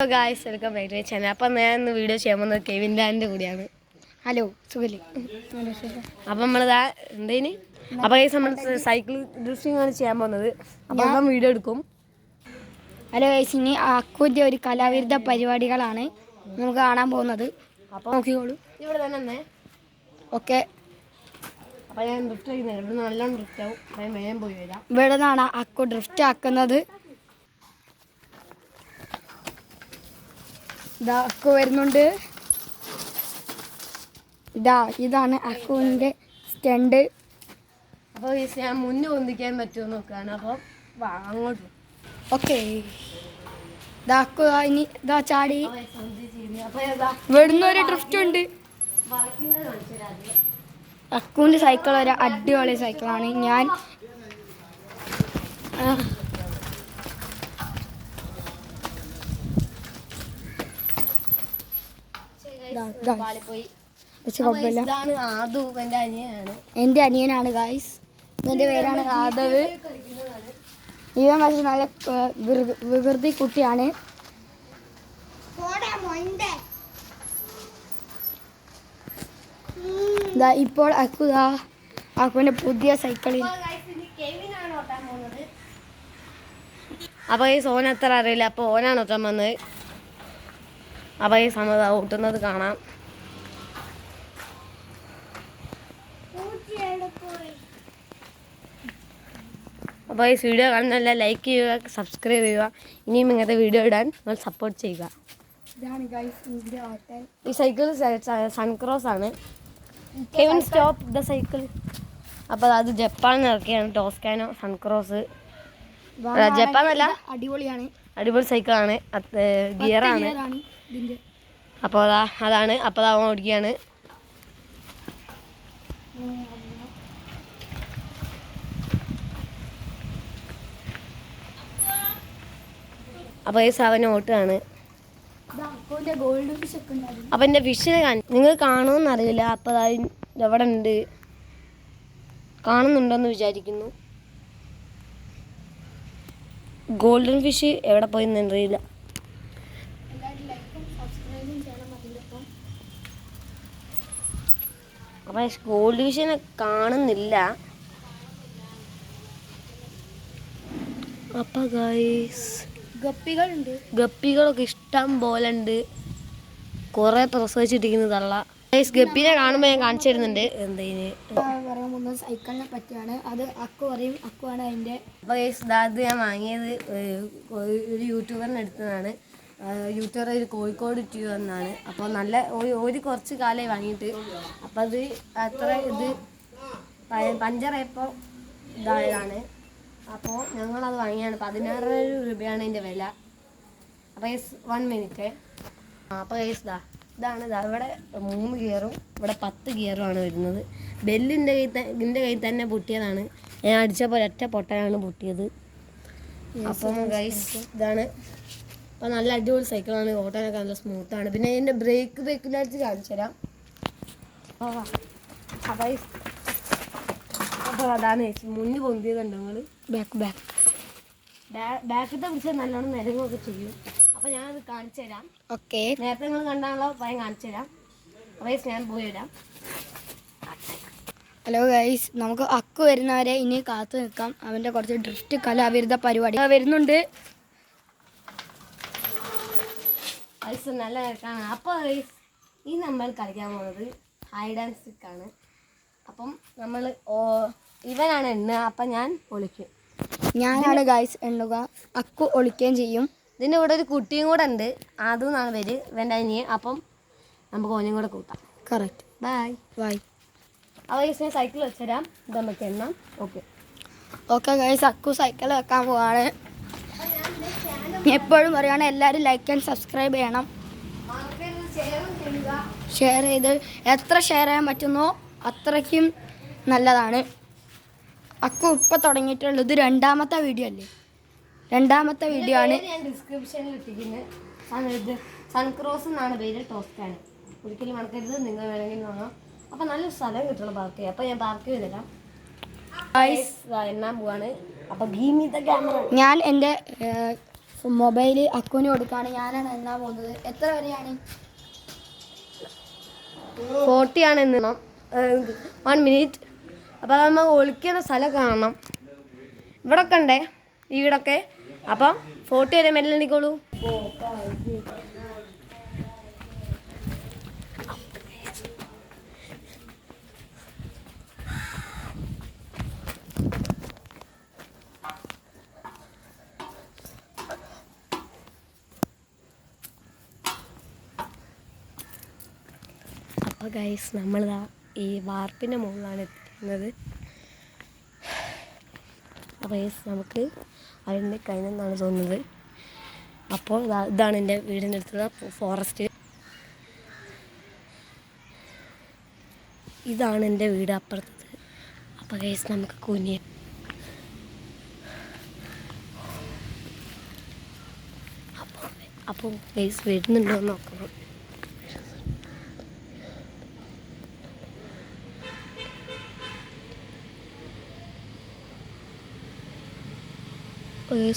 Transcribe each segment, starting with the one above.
Hello guys, welcome back to channel. അപ്പം ഞാൻ ഇന്ന് വീഡിയോ ചെയ്യാൻ പോകുന്നത് കെവിൻ ഡാൻ്റെ കൂടിയാണ്. ഹലോ സുഖല്ലേ? അപ്പം നമ്മളിതാ എന്തേന് അപ്പോൾ ഗൈസ് നമ്മൾ സൈക്കിൾ ഡ്രിഫ്റ്റിംഗ് ആണ് ചെയ്യാൻ പോകുന്നത്. അപ്പോൾ അപ്പം വീഡിയോ എടുക്കും. ഹലോ ഗൈസ്, ഇനി അക്കുവിൻ്റെ ഒരു കലാവിരുദ്ധ പരിപാടികളാണ് നമുക്ക് കാണാൻ പോകുന്നത്. അപ്പോൾ നോക്കിക്കോളൂ, ഇവിടെ തന്നെ ഓക്കെ. അപ്പോൾ ഞാൻ ഡ്രിഫ്റ്റ് ചെയ്യുന്നത് ഇവിടെ നല്ലോണം ഡ്രിഫ്റ്റ് ആവും. ഞാൻ വേഗം പോയി വരാം. ഇവിടെ നിന്നാണ് അക്കു ഡ്രിഫ്റ്റ് ആക്കുന്നത്. ഇതാ അക്കു വരുന്നുണ്ട്. ഇതാണ് അക്കുവിൻ്റെ സ്റ്റണ്ട്. അപ്പോൾ ഗൈസ് ഞാൻ മുന്നേ ഒന്നിക്കാൻ പറ്റുമോ നോക്കുകയാണ്. അപ്പോൾ അങ്ങോട്ട് ഓക്കെ. ഇതാ അക്കു ഇനി ഇതാ ചാടി. അപ്പോൾ ഇവിടുന്ന് ഒരു ഡ്രിഫ്റ്റ് ഉണ്ട്. അക്കുവിൻ്റെ സൈക്കിൾ ഒരു അടിപൊളി സൈക്കിളാണ്. ഞാൻ എൻ്റെ അനിയനാണ് ഗായ്സ്. എൻ്റെ പേരാണ് ആദവ്. ഇവൻ പക്ഷെ നല്ല വികൃതി കുട്ടിയാണ്. ഇപ്പോൾ അക്കുവിൻ്റെ പുതിയ സൈക്കിളിൽ. അപ്പോൾ ഈ സോന അത്ര അറിയില്ല, അപ്പോൾ ഓനാണ് ഒട്ടാൻ വന്നത്. അപ്പോൾ ഈ സമയത്ത് ഓട്ടുന്നത് കാണാം. അപ്പോൾ ഈ വീഡിയോ കാണുന്നല്ല ലൈക്ക് ചെയ്യുക, സബ്സ്ക്രൈബ് ചെയ്യുക. ഇനിയും ഇങ്ങനത്തെ വീഡിയോ ഇടാൻ നിങ്ങൾ സപ്പോർട്ട് ചെയ്യുക. ഈ സൈക്കിൾ സൺക്രോസ് ആണ്. Kevin stop the cycle. അപ്പോൾ അത് ജപ്പാൻ ഇറക്കിയാണ് ടോസ്കാനോ സൺക്രോസ്. ജപ്പാനല്ല, അടിപൊളിയാണ്, അടിപൊളി സൈക്കിളാണ്. ഗിയറാണ്. അപ്പോൾ അതാണ്. അപ്പോൾ അവൻ ഓടിക്കുകയാണ്. അപ്പോൾ ഈ അവൻ ഓട്ടുകയാണ്. അപ്പം എൻ്റെ ഫിഷിനെ നിങ്ങൾ കാണുമെന്നറിയില്ല. അപ്പോൾ എവിടെ ഉണ്ട്, കാണുന്നുണ്ടെന്ന് വിചാരിക്കുന്നു. ഗോൾഡൻ ഫിഷ് എവിടെ പോയെന്ന് അറിയില്ല. അപ്പം ഗോൾഡ് ഫിഷിനെ കാണുന്നില്ല. അപ്പം ഗൈസ് ഗപ്പികളുണ്ട്. ഗപ്പികളൊക്കെ ഇഷ്ടം പോലെ ഉണ്ട്. കുറേ പ്രസവിച്ചിട്ടിരിക്കുന്നത് തള്ള. ഗൈസ് ഗപ്പിനെ കാണുമ്പോൾ ഞാൻ കാണിച്ചു തരുന്നുണ്ട്. എന്തേന് പറയാൻ പോകുന്നത് സൈക്കിളിനെ പറ്റിയാണ്. അത് അക്കു പറയും. അക്കുവാണ് അതിൻ്റെ. അപ്പോൾ ഗൈസ് അത് ഞാൻ വാങ്ങിയത് ഒരു യൂട്യൂബറിന് എടുത്തതാണ്. യൂട്യൂബർ ഒരു കോഴിക്കോട് ട്യൂ എന്നാണ്. അപ്പോൾ നല്ല ഒരു കുറച്ച് കാലമായി വാങ്ങിയിട്ട്. അപ്പോൾ അത് അത്ര ഇത് പഞ്ചറായപ്പോൾ ഇതായതാണ്. അപ്പോൾ ഞങ്ങളത് വാങ്ങിയാണ്. 16 രൂപയാണ് അതിൻ്റെ വില. അപ്പോൾ ഗൈസ് 1 മിനിറ്റ്. അപ്പോൾ ഗൈസ് ഇതാണ്. ഇവിടെ 3 ഗിയറും ഇവിടെ 10 ഗിയറുമാണ് വരുന്നത്. ബെല്ലിൻ്റെ കയ്യിൽ തന്നെ പൊട്ടിയതാണ്. ഞാൻ അടിച്ചപ്പോൾ ഒറ്റ പൊട്ടനാണ് പൊട്ടിയത്. അപ്പം ഗൈസ് ഇതാണ്. അപ്പോൾ നല്ല അടിപൊളി സൈക്കിളാണ്. ഓട്ടാനൊക്കെ നല്ല സ്മൂത്താണ്. പിന്നെ ഇതിൻ്റെ ബ്രേക്കിലടിച്ച് കാണിച്ചു തരാം. അപ്പോൾ അതാണ് മുന്നിൽ പൊന്തിയതുണ്ട്. നിങ്ങൾ ബാക്കിത്തെ പിടിച്ചാൽ നല്ലോണം നിരങ്ങുകയൊക്കെ ചെയ്യും. അപ്പോൾ ഞാനത് കാണിച്ചു തരാം. ഓക്കെ, നേരത്തെ നിങ്ങൾ കണ്ടാണല്ലോ, ഭയം കാണിച്ചു തരാം. അപ്പോൾ ഞാൻ പോയി വരാം. ഹലോ ഗൈസ്, നമുക്ക് അക്കു വരുന്നവരെ ഇനി കാത്തു നിൽക്കാം. അവൻ്റെ കുറച്ച് ഡ്രിഫ്റ്റ് കലാവിരുദ്ധ പരിപാടി വരുന്നുണ്ട്. ഗൈസ് നല്ല തിരക്കാണ്. അപ്പോൾ ഗൈസ് ഈ നമ്മൾ കളിക്കാൻ പോകുന്നത് ഹൈഡ് ആൻഡ് സീക്ക് ആണ്. അപ്പം നമ്മൾ ഇവനാണ് എണ്ണുക. അപ്പം ഞാൻ ഒളിക്കും. ഞാനാണ് ഗൈസ് എണ്ണുക. അക്കു ഒളിക്കുകയും ചെയ്യും. ഇതിൻ്റെ കൂടെ ഒരു കുട്ടിയും കൂടെ ഉണ്ട്. അതും പേര് ഇവൻ്റെ അനിയൻ. അപ്പം നമുക്ക് ഓനെയും കൂടെ കൂട്ടാം. കറക്റ്റ്. ബൈ. അപ്പോൾ ഗൈസ് ഞാൻ സൈക്കിൾ വെച്ചുതരാം. ഇത് നമുക്ക് എണ്ണാം. ഓക്കെ ഗൈസ്, അക്കു സൈക്കിൾ വെക്കാൻ പോവാണ്. എപ്പോഴും പറയുകയാണ് എല്ലാവരും ലൈക്ക് ആൻഡ് സബ്സ്ക്രൈബ് ചെയ്യണം. ഷെയർ ചെയ്ത് എത്ര ഷെയർ ചെയ്യാൻ പറ്റുന്നോ അത്രയ്ക്കും നല്ലതാണ്. അക്കു ഇപ്പം തുടങ്ങിയിട്ടുള്ളത്. ഇത് രണ്ടാമത്തെ വീഡിയോ അല്ലേ? രണ്ടാമത്തെ വീഡിയോ ആണ്. ഞാൻ ഡിസ്ക്രിപ്ഷനിൽ ഇട്ടിരിക്കുന്നത്. സൺക്രോസ് എന്നാണ് പേര്. ടോസ്കാൻ ഒരിക്കലും മറക്കരുത്. നിങ്ങൾ വേണമെങ്കിൽ നോക്കാം. അപ്പം നല്ലൊരു സ്ഥലം കിട്ടണം പാർക്ക് ചെയ്യാം. അപ്പോൾ ഞാൻ പാർക്ക് ചെയ്ത് തരാം. എണ്ണാൻ പോവാണ്. അപ്പോൾ ഗീവ് മീ ദ ക്യാമറ. ഞാൻ എൻ്റെ മൊബൈൽ അക്കുവിന് കൊടുക്കുകയാണ്. ഞാനാണ് എണ്ണാൻ പോകുന്നത്. എത്ര വരെയാണ്? 40 ആണ് എണ്ണണം. 1 മിനിറ്റ്. അപ്പോൾ നമ്മൾ ഒളിക്കുന്ന സ്ഥലം കാണണം. ഇവിടെ ഒക്കെ ഉണ്ടേ ഈ വീടൊക്കെ. അപ്പം 40 വരെ മെല്ലെ എണ്ണിക്കോളൂ. അപ്പോൾ ഗൈസ് നമ്മളിതാ ഈ വാർപ്പിൻ്റെ മുകളിലാണ് എത്തിക്കുന്നത്. അപ്പോൾ ഗൈസ് നമുക്ക് അതിൻ്റെ കഴിഞ്ഞെന്നാണ് തോന്നുന്നത്. അപ്പോൾ ഇതാണ് എൻ്റെ വീടിൻ്റെ അടുത്തുള്ള ഫോറസ്റ്റ്. ഇതാണ് എൻ്റെ വീട് അപ്പുറത്തത്. അപ്പോൾ ഗൈസ് നമുക്ക് കുനിയ അപ്പോൾ ഗൈസ് വരുന്നുണ്ടോ എന്ന് നോക്കണം.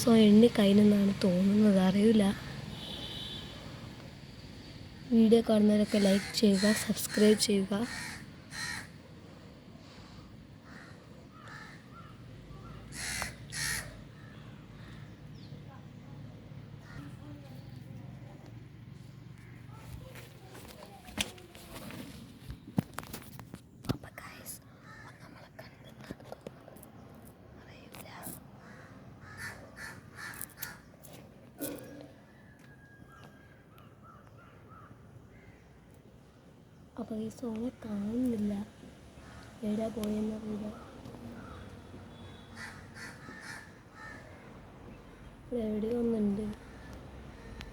സോ എണ്ണി കഴിഞ്ഞെന്നാണ് തോന്നുന്നത്, അറിയില്ല. വീഡിയോ കാണുന്നവരൊക്കെ ലൈക്ക് ചെയ്യുക, സബ്സ്ക്രൈബ് ചെയ്യുക. അപ്പോൾ ഈ സോനെ കാണുന്നില്ല, എവിടെ പോയെന്നറിയില്ല. ഇവിടെ എവിടെയോ ഒന്നുണ്ട്,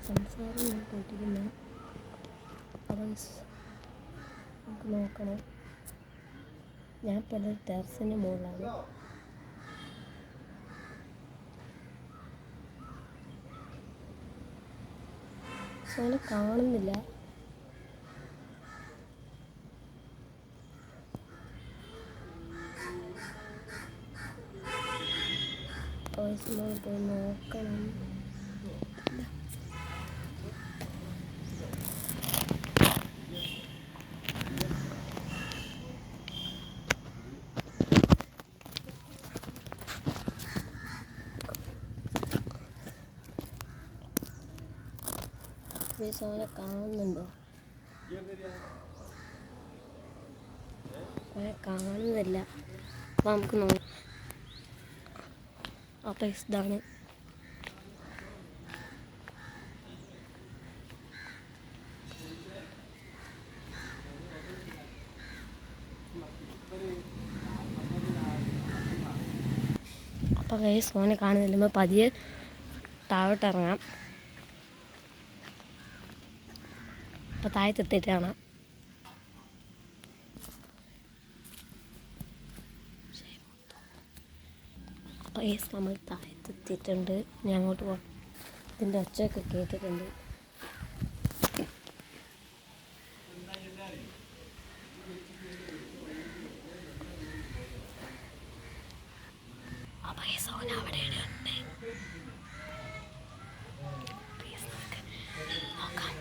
സംസാരം കേട്ടിരുന്നു. അപ്പോൾ നമുക്ക് നോക്കണം. ഞാൻ പല ടെറസിൻ്റെ മുകളിലാണ്. സോനെ കാണുന്നില്ല. പോയി നോക്കണം. സോനെ കാണുന്നുണ്ടോ? സോനെ കാണുന്നില്ല. അപ്പോൾ നമുക്ക് നോക്കാം. അപ്പോൾ ഇതാണ് അപ്പോൾ സോനെ കാണുന്നില്ല. നമ്മൾ പതിയെ താഴോട്ട് ഇറങ്ങാം. അപ്പോൾ താഴത്തെത്തിയിട്ട് കാണാം. അപ്പോൾ നമ്മൾ താഴത്തെത്തിയിട്ടുണ്ട്. ഞാൻ അങ്ങോട്ട് പോകാം. ഇതിൻ്റെ ഒച്ചയൊക്കെ കേട്ടിട്ടുണ്ട്. അപ്പോൾ സോന അവിടെയാണ് ഉണ്ട്. നോക്കാം.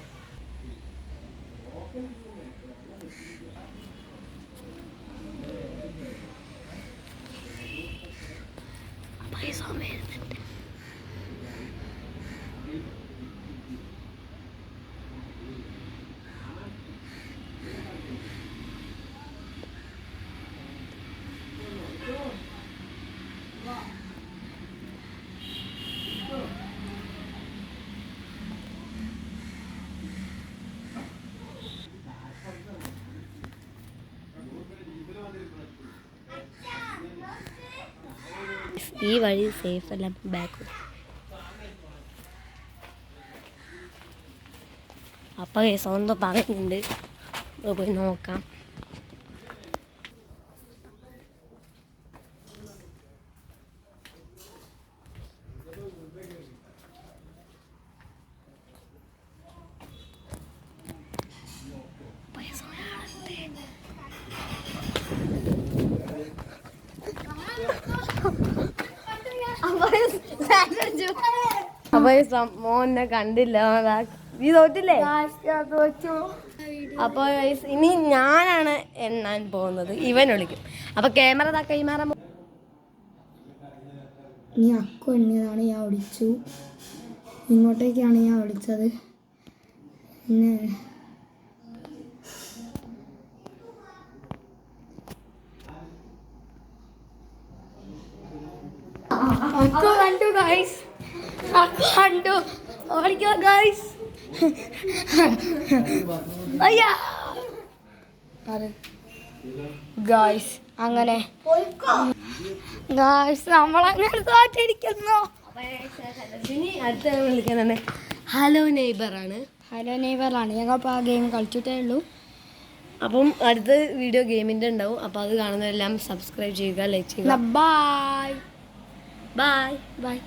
അപ്പോൾ സോന വരുന്നുണ്ട്. ഈ വഴി സേഫ് അല്ല, ബാക്ക്. അപ്പോൾ സ്വന്തം പറയുന്നുണ്ട്, പോയി നോക്കാം. അപ്പോൾ അപ്പൊ മോനെ കണ്ടില്ല. നീ തോറ്റില്ലേ? അപ്പൊ ഇനി ഞാനാണ് എണ്ണാൻ പോകുന്നത്. ഇവൻ വിളിക്കും. അപ്പൊ ക്യാമറ കൈമാറാൻ ഇനി അക്കു എണ്ണിയതാണ്, ഞാൻ വിളിച്ചു. ഇങ്ങോട്ടേക്കാണ് ഞാൻ വിളിച്ചത്. പിന്നെ അക്കു കണ്ടു ഗൈസ്, അക്കു കണ്ടു. ഓടിക്കോ ഗൈസ്. അയ്യാ ഗൈസ്, അങ്ങനെ ഗൈസ് നമ്മളങ്ങനെ തോറ്റിരിക്കുന്നു. ഇനി അടുത്ത വിളിക്കുന്നത് ഹലോ നെയ്ബർ ആണ്. ഹലോ നെയ്ബറാണ്. ഞങ്ങളിപ്പോൾ ആ ഗെയിം കളിച്ചിട്ടേ ഉള്ളൂ. അപ്പം അടുത്ത വീഡിയോ ഗെയിമിൻ്റെ ഉണ്ടാവും. അപ്പോൾ അത് കാണുന്നതെല്ലാം സബ്സ്ക്രൈബ് ചെയ്യുക, ലൈക്ക് ചെയ്യുക. Bye bye bye.